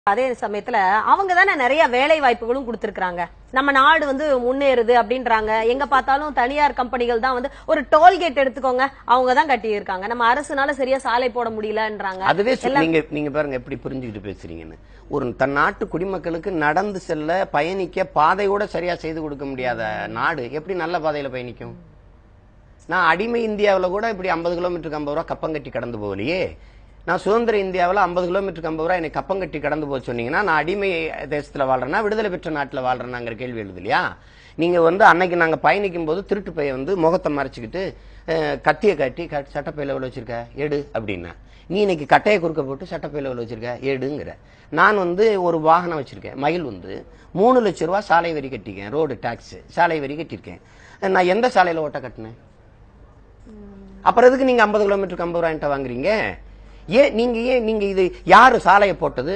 அதே சமயத்துல அவங்க தானே நிறைய வேலை வாய்ப்புகளும் கொடுத்திருக்காங்க. நம்ம நாடு முன்னேறுது அப்படின்றாங்க. எங்க பார்த்தாலும் தனியார் கம்பெனிகள் தான் ஒரு டோல்கேட் எடுத்துக்கோங்க, அவங்க தான் கட்டி இருக்காங்க. நம்ம அரசுனால சரியா சாலை போட முடியலன்றாங்க. அதுவே நீங்க பாருங்க எப்படி புரிஞ்சுக்கிட்டு பேசுறீங்கன்னு. ஒரு தன் நாட்டு குடிமக்களுக்கு நடந்து செல்ல பயணிக்க பாதையோட சரியா செய்து கொடுக்க முடியாத நாடு எப்படி நல்ல பாதையில பயணிக்கும்? நான் அடிமை இந்தியாவில் கூட இப்படி 50 கிலோமீட்டருக்கு 50 ரூபா கப்பங்கட்டி கடந்து போகலையே. நான் சுதந்திர இந்தியாவில் 50 கிலோமீட்டருக்கு 50 ரூபா என்னை கப்பங்கட்டி கடந்து போக சொன்னீங்கன்னா நான் அடிமை தேசத்தில் வாழ்றேன்னா விடுதலை பெற்ற நாட்டில் வாழ்றேன்னாங்கிற கேள்வி எழுது இல்லையா? நீங்க அன்னைக்கு நாங்க பயணிக்கும் போது திருட்டு பைய முகத்தை மறைச்சிக்கிட்டு கத்தியை காட்டி சட்டப்பையில வச்சிருக்க எடு அப்படின்னா, நீ இன்னைக்கு கட்டையை குறுக்க போட்டு சட்டப்பையில வச்சிருக்க எடுங்கிற. நான் ஒரு வாகனம் வச்சிருக்கேன், மயில் 3 லட்சம் ரூபாய் சாலை வரி கட்டிக்கேன், ரோடு டாக்ஸ் சாலை வரி கட்டிருக்கேன். நான் எந்த சாலையில ஓட்ட கட்டினேன்? அப்புறம் எதுக்கு நீங்க 50 கிலோமீட்டருக்கு 50 ரூபாய் வாங்குறீங்க? ஏன் நீங்க இது யாரு சாலையை போட்டது?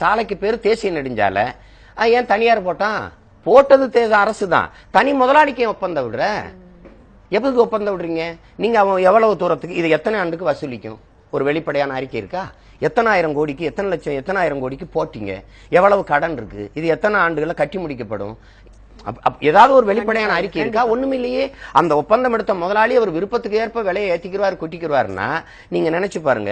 சாலைக்கு பேரு தேசிய நெடுஞ்சாலை. ஏன் தனியார் போட்டான்? போட்டது அரசு தான். தனி முதலாளிக்கு ஒப்பந்தம் விடுற. எப்போதுக்கு ஒப்பந்தம் விடுறீங்க நீங்க? அவன் எவ்வளவு தூரத்துக்கு, இது எத்தனை ஆண்டுக்கு வசூலிக்கும்? ஒரு வெளிப்படையான அறிக்கை இருக்கா? எத்தனை ஆயிரம் கோடிக்கு, எத்தனை லட்சம், எத்தனை ஆயிரம் கோடிக்கு போட்டீங்க? எவ்வளவு கடன் இருக்கு? இது எத்தனை ஆண்டுகளை கட்டி முடிக்கப்படும்? ஏதாவது ஒரு வெளிப்படையான அறிக்கை இருக்கா? ஒண்ணுமே இல்லையே. அந்த ஒப்பந்தம் எடுத்த முதலாளி அவர் விருப்பத்துக்கு ஏற்ப விலையை ஏத்திக்கிறார், கொட்டிக்கிறாருன்னா நீங்க நினைச்சு பாருங்க,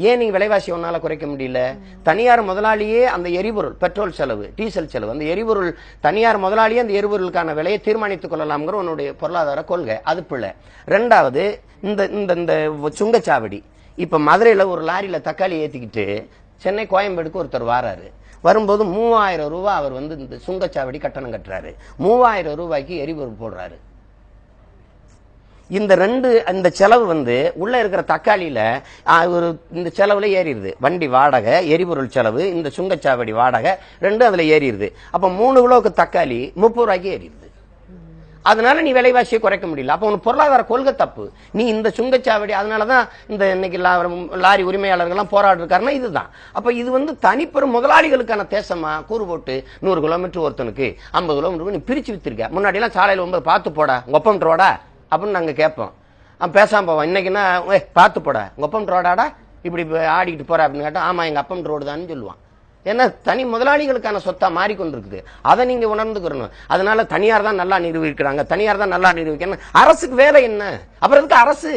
ஏன் நீங்க விலைவாசி ஒன்னால குறைக்க முடியல? தனியார் முதலாளியே அந்த எரிபொருள், பெட்ரோல் செலவு, டீசல் செலவு, அந்த எரிபொருள் தனியார் முதலாளியே அந்த எரிபொருளுக்கான விலையை தீர்மானித்துக் கொள்ளலாம்ங்கிற உன்னுடைய பொருளாதார கொள்கை, அது பிள்ளை. ரெண்டாவது, இந்த சுங்கச்சாவடி. இப்ப மதுரையில ஒரு லாரியில தக்காளி ஏத்திக்கிட்டு சென்னை கோயம்பேடுக்கு ஒருத்தர் வாராரு. வரும்போது 3000 ரூபாய் அவர் இந்த சுங்கச்சாவடி கட்டணம் கட்டுறாரு. 3000 ரூபாய்க்கு எரிபொருள் போடுறாரு. இந்த செலவு உள்ள இருக்கிற தக்காளியில இந்த செலவுல ஏறிடுது. வண்டி வாடகை, எரிபொருள் செலவு, இந்த சுங்கச்சாவடி வாடகை ரெண்டும் அதுல ஏறிடுது. அப்ப 3 கிலோக்கு தக்காளி 30 ரூபாய்க்கு ஏறிடுது. அதனால நீ விலைவாசியை குறைக்க முடியல. அப்ப உனக்கு பொருளாதார கொள்கை தப்பு. நீ இந்த சுங்கச்சாவடி, அதனாலதான் இந்த இன்னைக்கு லாரி உரிமையாளர்கள்லாம் போராடுறாருன்னா இதுதான். அப்ப இது தனிப்பெரும் முதலாளிகளுக்கான தேசமா கூறு போட்டு 100 கிலோமீட்டர் ஒருத்தனுக்கு 50 கிலோமீட்டர் நீ பிரிச்சு வித்திருக்க. முன்னாடி எல்லாம் சாலையில பார்த்து போடா, ஒப்பம் ரோடா அப்படின்னு நாங்க கேட்போம். பேசாம போவோம். இன்னைக்குன்னா பார்த்து போடா, ஒப்பம் ரோடாடா இப்படி ஆடிக்கிட்டு போற அப்படின்னு கேட்டா, ஆமா எங்க அப்பம் ரோடு தான் சொல்லுவான். ஏன்னா தனி முதலாளிகளுக்கான சொத்தா மாறிக்கொண்டிருக்குது. அதை நீங்க உணர்ந்துக்கணும். அதனால தனியார் தான் நல்லா நிரூபிக்கிறாங்க, தனியார் தான் நல்லா நிரூபிக்கணும். அரசுக்கு வேலை என்ன? அப்புறம் எதுக்கு அரசு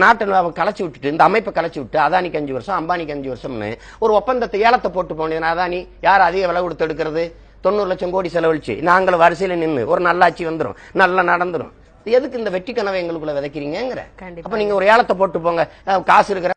நாட்டை கலைச்சு விட்டுட்டு, இந்த அமைப்பை கலைச்சு விட்டு அதானிக்கு 5 வருஷம், அம்பானிக்கு 5 வருஷம்னு ஒரு ஒப்பந்தத்தை ஏலத்தை போட்டு போனேன். அதானி யார் அதிக விலை கொடுத்து எடுக்கிறது? 90 லட்சம் கோடி செலவழிச்சு நாங்களும் வரிசையில நின்று ஒரு நல்லாட்சி வந்துடும், நல்லா நடந்துடும். எதுக்கு இந்த வெற்றி கனவை எங்களுக்குள்ள விதைக்கிறீங்கிற? அப்ப நீங்க ஒரு ஏலத்தை போட்டு போங்க, காசு இருக்கிற